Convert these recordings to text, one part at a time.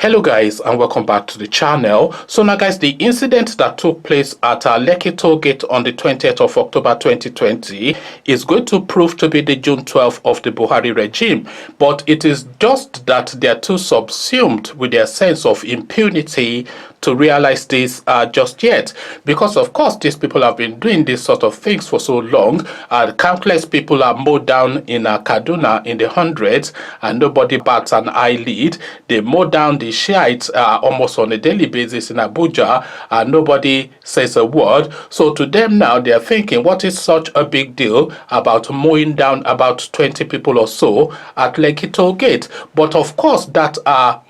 Hello guys, and welcome back to the channel. So now guys, the incident that took place at Lekki toll gate on the 20th of October 2020 is going to prove to be the June 12th of the Buhari regime, but it is just that they are too subsumed with their sense of impunity to realize this just yet, because of course these people have been doing these sort of things for so long. Countless people are mowed down in Kaduna in the hundreds and nobody bats an eyelid. They mow down the Shiites almost on a daily basis in Abuja and nobody says a word. So to them now, they are thinking, what is such a big deal about mowing down about 20 people or so at Lekki toll gate? But of course that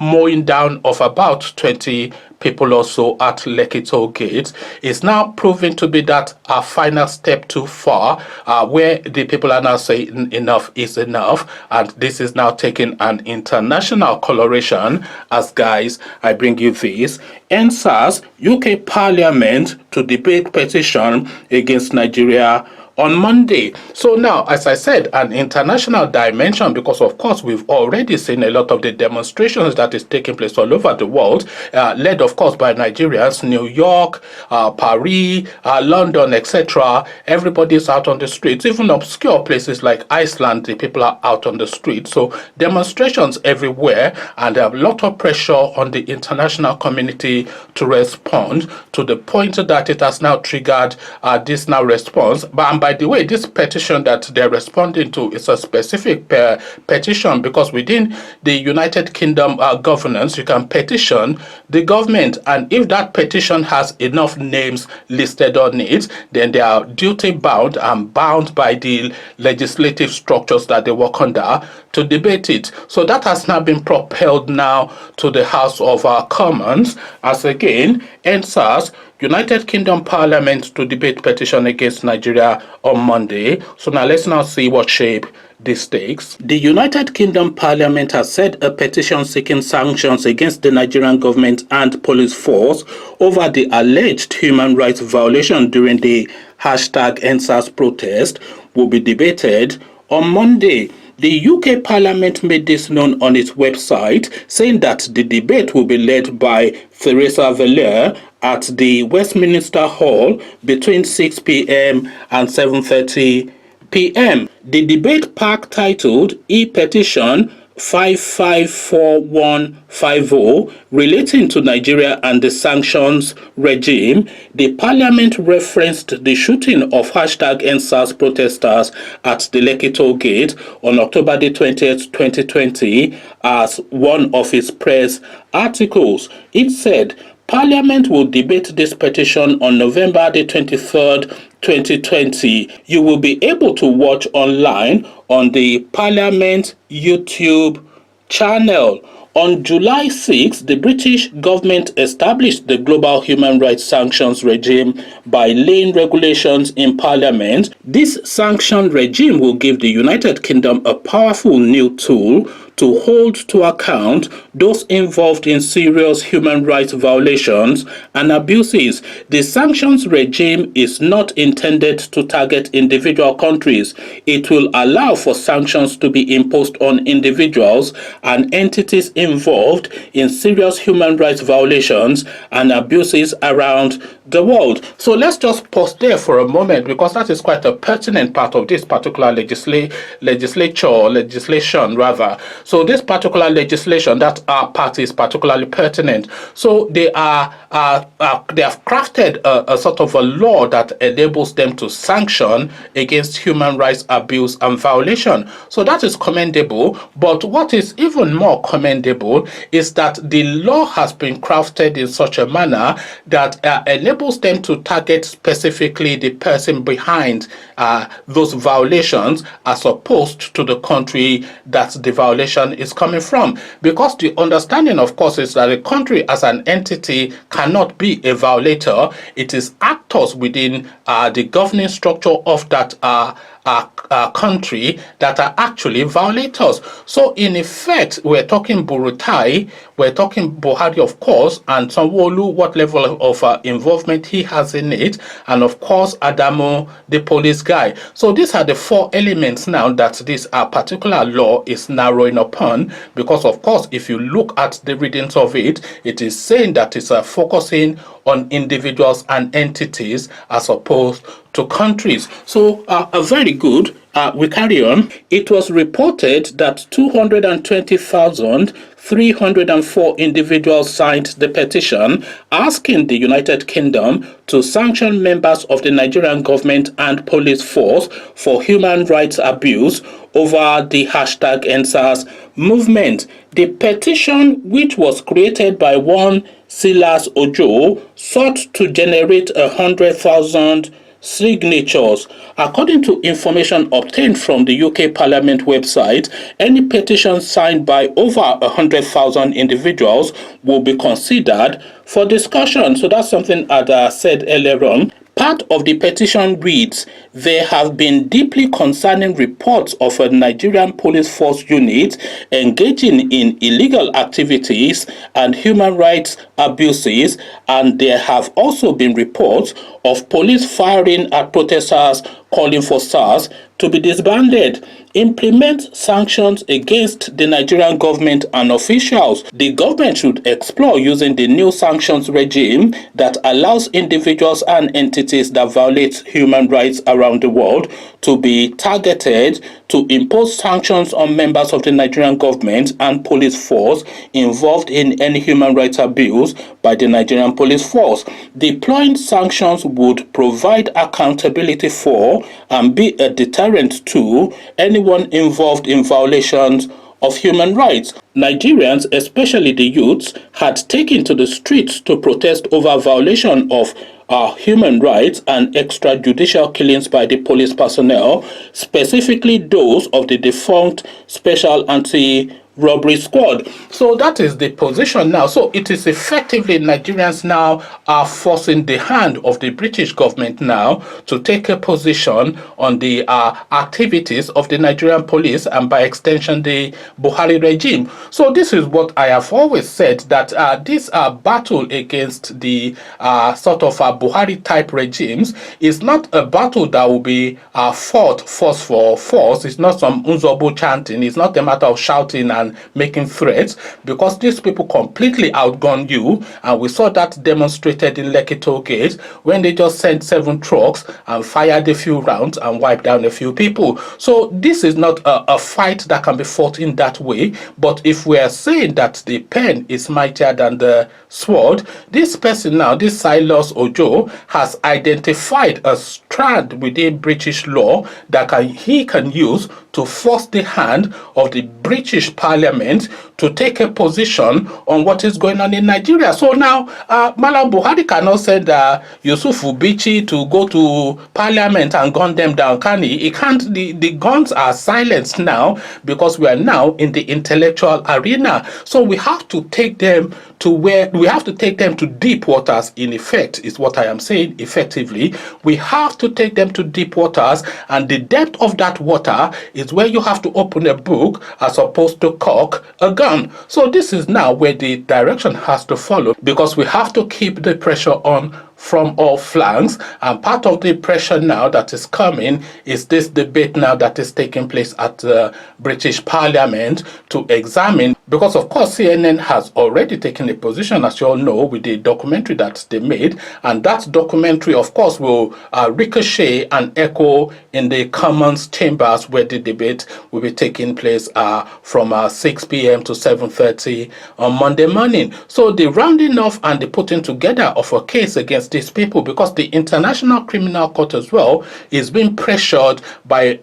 mowing down of about 20 people also at Lekki toll gate is now proving to be that a final step too far, where the people are now saying enough is enough, and this is now taking an international coloration. As guys, I bring you this: NSAS UK Parliament to debate petition against Nigeria on Monday. So now, as I said, an international dimension, because of course we've already seen a lot of the demonstrations that is taking place all over the world, led of course by Nigerians. New York, Paris, London, etc. Everybody's out on the streets. Even obscure places like Iceland, the people are out on the streets. So demonstrations everywhere, and a lot of pressure on the international community to respond, to the point that it has now triggered this now response. But by the way, this petition that they're responding to is a specific petition, because within the United Kingdom governance, you can petition the government, and if that petition has enough names listed on it, then they are duty bound and bound by the legislative structures that they work under to debate it. So that has now been propelled now to the House of Commons, as again, NSAS, United Kingdom Parliament to debate petition against Nigeria on Monday. So now let's now see what shape this takes. The United Kingdom Parliament has said a petition seeking sanctions against the Nigerian government and police force over the alleged human rights violation during the #NSAS protest will be debated on Monday. The UK Parliament made this known on its website, saying that the debate will be led by Theresa Valliere at the Westminster Hall between 6 p.m. and 7:30 p.m. The debate pack, titled E-Petition 554150, relating to Nigeria and the sanctions regime, the parliament referenced the shooting of #NSAS protesters at the Lekki toll gate on October the 20th, 2020 as one of its press articles. It said, Parliament will debate this petition on November the 23rd, 2020. You will be able to watch online on the Parliament YouTube channel. On July 6, the British government established the global human rights sanctions regime by laying regulations in Parliament. This sanction regime will give the United Kingdom a powerful new tool to hold to account those involved in serious human rights violations and abuses. The sanctions regime is not intended to target individual countries. It will allow for sanctions to be imposed on individuals and entities involved in serious human rights violations and abuses around the world. So let's just pause there for a moment, because that is quite a pertinent part of this particular legislation rather. So this particular legislation, that part is particularly pertinent. So they have crafted a sort of a law that enables them to sanction against human rights abuse and violation. So that is commendable. But what is even more commendable is that the law has been crafted in such a manner that enables them to target specifically the person behind those violations, as opposed to the country that the violation is coming from. Because the understanding, of course, is that a country as an entity cannot be a violator. It is actors within the governing structure of that country that are actually violators. So in effect, we're talking Burutai, we're talking Buhari, of course, and Sanwo-Olu, what level of involvement he has in it, and of course Adamu, the police guy. So these are the four elements now that this particular law is narrowing upon, because of course if you look at the readings of it, it is saying that it's focusing on individuals and entities as opposed to countries. So very good. We carry on. It was reported that 220,304 individuals signed the petition asking the United Kingdom to sanction members of the Nigerian government and police force for human rights abuse over the hashtag #EndSARS movement. The petition, which was created by one Silas Ojo, sought to generate 100,000 signatures. According to information obtained from the UK Parliament website, any petition signed by over 100,000 individuals will be considered for discussion. So that's something I said earlier on. Part of the petition reads, there have been deeply concerning reports of a Nigerian police force unit engaging in illegal activities and human rights abuses, and there have also been reports of police firing at protesters calling for SARS to be disbanded. Implement sanctions against the Nigerian government and officials. The government should explore using the new sanctions regime that allows individuals and entities that violate human rights around the world to be targeted, to impose sanctions on members of the Nigerian government and police force involved in any human rights abuse by the Nigerian police force. Deploying sanctions would provide accountability for and be a deterrent to anyone involved in violations of human rights. Nigerians, especially the youths, had taken to the streets to protest over violation of human rights and extrajudicial killings by the police personnel, specifically those of the defunct Special Anti-Robbery Squad. So that is the position now. So it is effectively Nigerians now are forcing the hand of the British government now to take a position on the activities of the Nigerian police and by extension the Buhari regime. So this is what I have always said, that this battle against the sort of Buhari type regimes is not a battle that will be fought force for force. It's not some Unzobo chanting. It's not a matter of shouting and making threats, because these people completely outgun you, and we saw that demonstrated in Lekki Toll Gate when they just sent 7 trucks and fired a few rounds and wiped down a few people. So this is not a fight that can be fought in that way. But if we are saying that the pen is mightier than the sword, this person now, this Silas Ojo, has identified a strand within British law that he can use to force the hand of the British Parliament to take a position on what is going on in Nigeria. So now, Mallam Buhari cannot send Yusuf Bichi to go to Parliament and gun them down, can he? He can't. The guns are silenced now because we are now in the intellectual arena. So we have to take them to deep waters, in effect, is what I am saying effectively. We have to take them to deep waters, and the depth of that water is where you have to open a book as opposed to cock a gun. So this is now where the direction has to follow, because we have to keep the pressure on from all flanks, and part of the pressure now that is coming is this debate now that is taking place at the British Parliament to examine, because of course CNN has already taken a position, as you all know, with the documentary that they made, and that documentary of course will ricochet and echo in the Commons chambers, where the debate will be taking place from 6 p.m. to 7:30 on Monday morning. So the rounding off and the putting together of a case against these people, because the International Criminal Court as well is being pressured by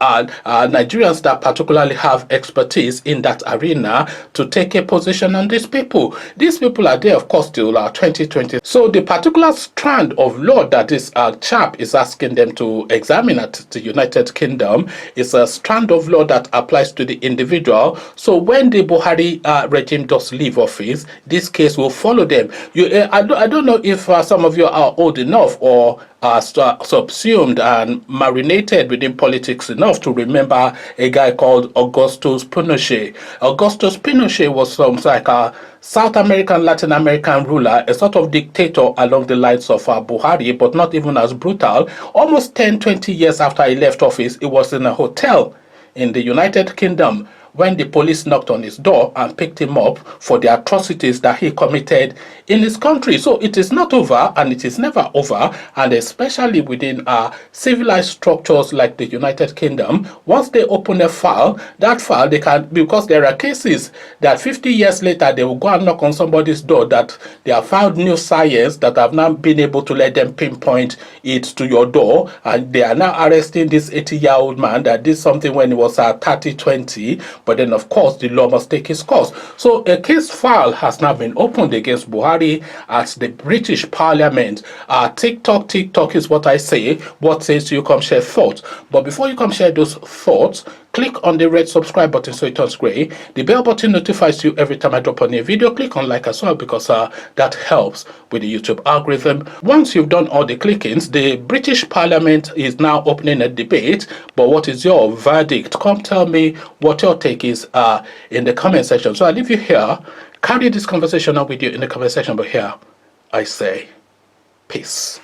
Nigerians that particularly have expertise in that arena to take a position on these people. These people are there, of course, till 2020. So the particular strand of law that this chap is asking them to examine at the United Kingdom is a strand of law that applies to the individual. So when the Buhari regime does leave office, this case will follow them. I don't know if some of you are old enough or subsumed and marinated within politics enough to remember a guy called Augustus Pinochet. Augustus Pinochet was some like a South American, Latin American ruler, a sort of dictator along the lines of Buhari, but not even as brutal. Almost 10, 20 years after he left office, he was in a hotel in the United Kingdom when the police knocked on his door and picked him up for the atrocities that he committed in his country. So it is not over, and it is never over, and especially within civilized structures like the United Kingdom, once they open a file, that file, they can, because there are cases that 50 years later they will go and knock on somebody's door that they have found new science that have now been able to let them pinpoint it to your door, and they are now arresting this 80-year-old man that did something when he was 30-20. But then, of course, the law must take its course. So a case file has now been opened against Buhari at the British Parliament. TikTok is what I say. What says you? Come share thoughts. But before you come share those thoughts, click on the red subscribe button so it turns gray. The bell button notifies you every time I drop on a video. Click on like as well, because that helps with the YouTube algorithm. Once you've done all the clickings, the British Parliament is now opening a debate. But what is your verdict? Come tell me what your take is in the comment section. So I leave you here. Carry this conversation on with you in the comment section. But here I say peace.